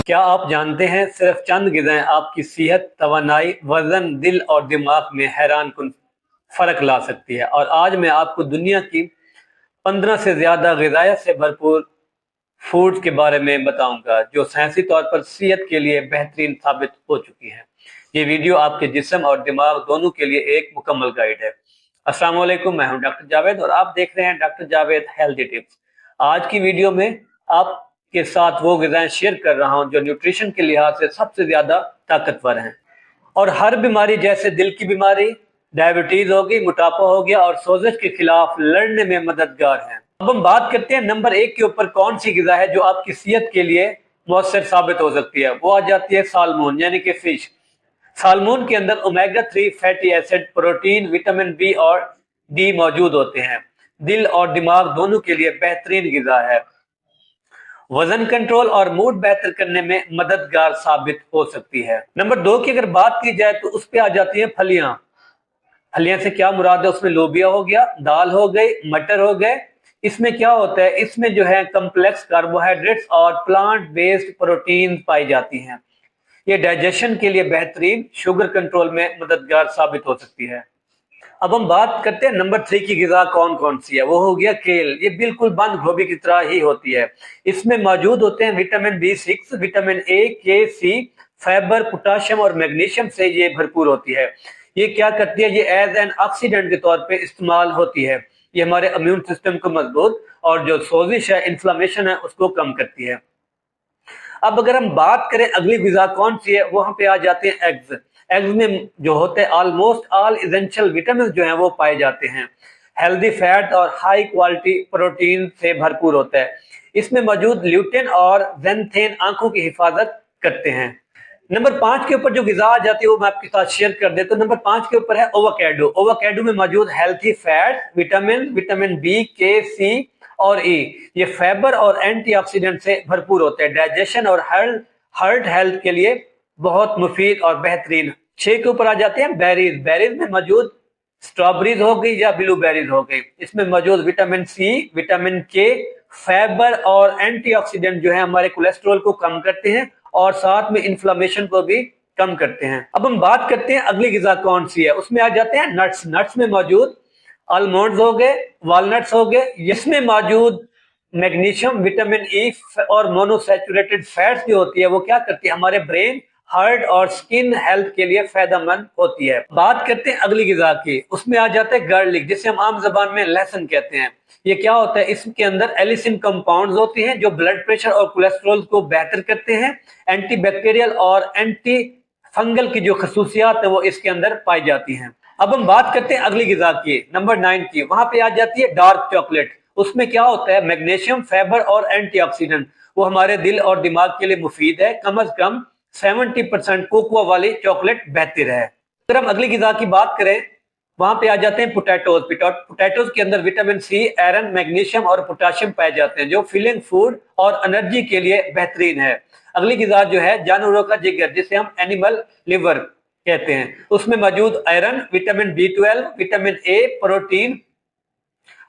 کیا آپ جانتے ہیں صرف چند غذائیں آپ کی صحت، توانائی، وزن، دل اور دماغ میں حیران کن فرق لا سکتی ہے؟ اور آج میں آپ کو دنیا کی 15 سے زیادہ غذائیت سے بھرپور فوڈ کے بارے میں بتاؤں گا جو سائنسی طور پر صحت کے لیے بہترین ثابت ہو چکی ہیں۔ یہ ویڈیو آپ کے جسم اور دماغ دونوں کے لیے ایک مکمل گائیڈ ہے۔ السلام علیکم، میں ہوں ڈاکٹر جاوید اور آپ دیکھ رہے ہیں ڈاکٹر جاوید ہیلتھی ٹپس۔ آج کی ویڈیو میں آپ کے ساتھ وہ غذائیں شیئر کر رہا ہوں جو نیوٹریشن کے لحاظ سے سب سے زیادہ طاقتور ہیں اور ہر بیماری جیسے دل کی بیماری، ڈائبٹیز ہوگی، موٹاپا ہو گیا اور سوزش کے خلاف لڑنے میں مددگار ہیں۔ اب ہم بات کرتے ہیں نمبر 1 کے اوپر کون سی غذا ہے جو آپ کی صحت کے لیے مؤثر ثابت ہو سکتی ہے۔ وہ آ جاتی ہے سالمون یعنی کہ فش۔ سالمون کے اندر omega 3 fatty acid, protein, vitamin B اور ڈی موجود ہوتے ہیں۔ دل اور دماغ دونوں کے لیے بہترین غذا ہے۔ وزن کنٹرول اور موڈ بہتر کرنے میں مددگار ثابت ہو سکتی ہے۔ نمبر 2 کی اگر بات کی جائے تو اس پہ آ جاتی ہیں پھلیاں۔ پھلیاں سے کیا مراد ہے؟ اس میں لوبیا ہو گیا، دال ہو گئی، مٹر ہو گئے۔ اس میں کیا ہوتا ہے؟ اس میں جو ہے کمپلیکس کاربوہائیڈریٹس اور پلانٹ بیسڈ پروٹین پائی جاتی ہیں۔ یہ ڈائجیشن کے لیے بہترین، شوگر کنٹرول میں مددگار ثابت ہو سکتی ہے۔ اب ہم بات کرتے ہیں نمبر 3 کی غذا کون کون سی ہے۔ وہ ہو گیا کیل۔ یہ بالکل بند گوبھی کی طرح ہی ہوتی ہے۔ اس میں موجود ہوتے ہیں vitamin B6، vitamin A، K، C، fibre, potassium اور میگنیشیم سے یہ بھرپور ہوتی ہے۔ یہ کیا کرتی ہے؟ یہ ایز این آکسیڈنٹ کے طور پہ استعمال ہوتی ہے۔ یہ ہمارے امیون سسٹم کو مضبوط اور جو سوزش ہے، انفلاممیشن ہے، اس کو کم کرتی ہے۔ اب اگر ہم بات کریں اگلی غذا کون سی ہے، وہاں پہ آ جاتے ہیں ایگز۔ ایگز میں جو ہوتے ہیں آلموسٹ آل ایسنشل وٹامنز جو ہیں وہ پائے جاتے ہیں۔ ہیلدی فیٹ اور ہائی کوالٹی پروٹین سے بھرپور ہوتا ہے۔ اس میں موجود لیوٹین اور زینتھین آنکھوں کی حفاظت کرتے ہیں۔ نمبر 5 کے اوپر جو غذا آ جاتی ہے وہ میں آپ کے ساتھ شیئر کر دیتا ہوں۔ نمبر 5 کے اوپر ہے اووکیڈو۔ اووکیڈو میں موجود ہیلتھی فیٹ، وٹامن بی، کے، سی اور ای، یہ فائبر اور اینٹی آکسیڈنٹ سے بھرپور ہوتے ہیں۔ ڈائجیشن اور ہارٹ ہیلتھ کے لیے بہت مفید اور بہترین۔ 6 کے اوپر آ جاتے ہیں بیریز۔ بیریز میں موجود سٹرابریز ہو گئی یا بلو بیریز ہو گئی۔ اس میں موجود وٹامن سی، وٹامن کے، فائبر اور اینٹی آکسیڈنٹ جو ہے ہمارے کولیسٹرول کو کم کرتے ہیں اور ساتھ میں انفلاممیشن کو بھی کم کرتے ہیں۔ اب ہم بات کرتے ہیں اگلی غذا کون سی ہے۔ اس میں آ جاتے ہیں نٹس۔ نٹس میں موجود آلمونڈز ہو گئے، والنٹس ہو گئے۔ اس میں موجود میگنیشیم، وٹامن ای اور مونو سیچوریٹڈ فیٹس جو ہوتی ہے وہ کیا کرتی ہے؟ ہمارے برین، ہارٹ اور سکن ہیلتھ کے لیے فائدہ مند ہوتی ہے۔ بات کرتے ہیں اگلی غذا کی۔ اس میں آ جاتا ہے گارلک، جسے ہم عام زبان میں لہسن کہتے ہیں۔ یہ کیا ہوتا ہے؟ اس کے اندر ایلیسن کمپاؤنڈز ہوتے ہیں جو بلڈ پریشر اور کولیسٹرول کو بہتر کرتے ہیں۔ اینٹی بیکٹیریل اور اینٹی فنگل کی جو خصوصیات ہیں وہ اس کے اندر پائی جاتی ہیں۔ اب ہم بات کرتے ہیں اگلی غذا کی، نمبر 9 کی۔ وہاں پہ آ جاتی ہے ڈارک چاکلیٹ۔ اس میں کیا ہوتا ہے؟ میگنیشیم، فائبر اور اینٹی آکسیڈنٹ۔ وہ ہمارے دل اور دماغ کے لیے مفید ہے۔ کم از کم 70% کوکوا والی چاکلیٹ بہتر ہے۔ اگر ہم اگلی غذا کی بات کریں، وہاں پہ آ جاتے ہیں پوٹیٹوز۔ پوٹیٹوز کے اندر وٹامن سی، آئرن، میگنیشیم اور پوٹاشیم پائے جاتے ہیں جو فیلنگ فوڈ اور انرجی کے لیے بہترین ہے۔ اگلی غذا جو ہے جانوروں کا جگر، جسے ہم اینیمل لیور کہتے ہیں۔ اس میں موجود iron, vitamin B12، vitamin A, protein,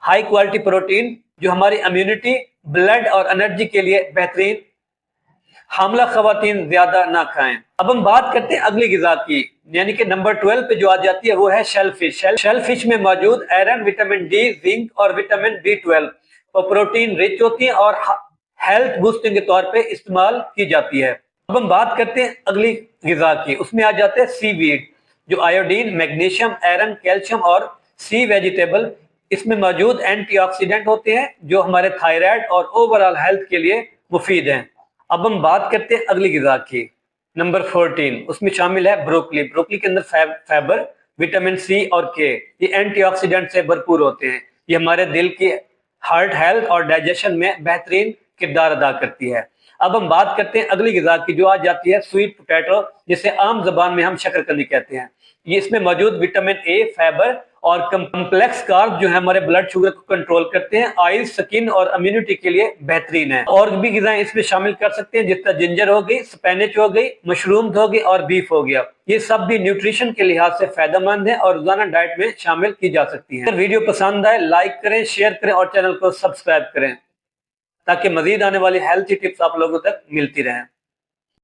high quality protein جو ہماری امیونٹی، بلڈ اور انرجی کے لیے بہترین۔ حاملہ خواتین زیادہ نہ کھائیں۔ اب ہم بات کرتے ہیں اگلی غذا کی، یعنی کہ نمبر 12 پہ جو آ جاتی ہے وہ ہے شیل فش۔ شیل فش میں موجود آئرن، وٹامن ڈی، زنک اور وٹامن B12 اور پروٹین رچ ہوتی ہیں اور ہیلتھ بوسٹنگ کے طور پہ استعمال کی جاتی ہے۔ اب ہم بات کرتے ہیں اگلی غذا کی۔ اس میں آ جاتے ہیں سی ویڈ جو آیوڈین، میگنیشیم، آئرن، کیلشیم اور سی ویجیٹیبل۔ اس میں موجود اینٹی آکسیڈنٹ ہوتے ہیں جو ہمارے تھائرائیڈ اور اوور آل ہیلتھ کے لیے مفید ہیں۔ اب ہم بات کرتے ہیں اگلی غذا کی، نمبر 14۔ اس میں شامل ہے بروکلی۔ بروکلی کے اندر فائبر، وٹامن سی اور کے، یہ اینٹی آکسیڈنٹ سے بھرپور ہوتے ہیں۔ یہ ہمارے دل کی، ہارٹ ہیلتھ اور ڈائجیشن میں بہترین کردار ادا کرتی ہے۔ اب ہم بات کرتے ہیں اگلی غذا کی جو آ جاتی ہے سویٹ پوٹیٹو، جسے عام زبان میں ہم شکرقندی کہتے ہیں۔ یہ اس میں موجود وٹامن اے، فائبر اور کمپلیکس کارب جو ہے ہمارے بلڈ شوگر کو کنٹرول کرتے ہیں، آئز، سکن اور امیونٹی کے لیے بہترین ہے۔ اور بھی غذائیں اس میں شامل کر سکتے ہیں، جس طرح جنجر ہو گئی، سپینچ ہو گئی، مشروم ہو گئی اور بیف ہو گیا۔ یہ سب بھی نیوٹریشن کے لحاظ سے فائدہ مند ہیں اور روزانہ ڈائٹ میں شامل کی جا سکتی ہیں۔ اگر ویڈیو پسند آئے لائک کریں، شیئر کریں اور چینل کو سبسکرائب کریں تاکہ مزید آنے والی ہیلتھی ٹپس آپ لوگوں تک ملتی رہیں۔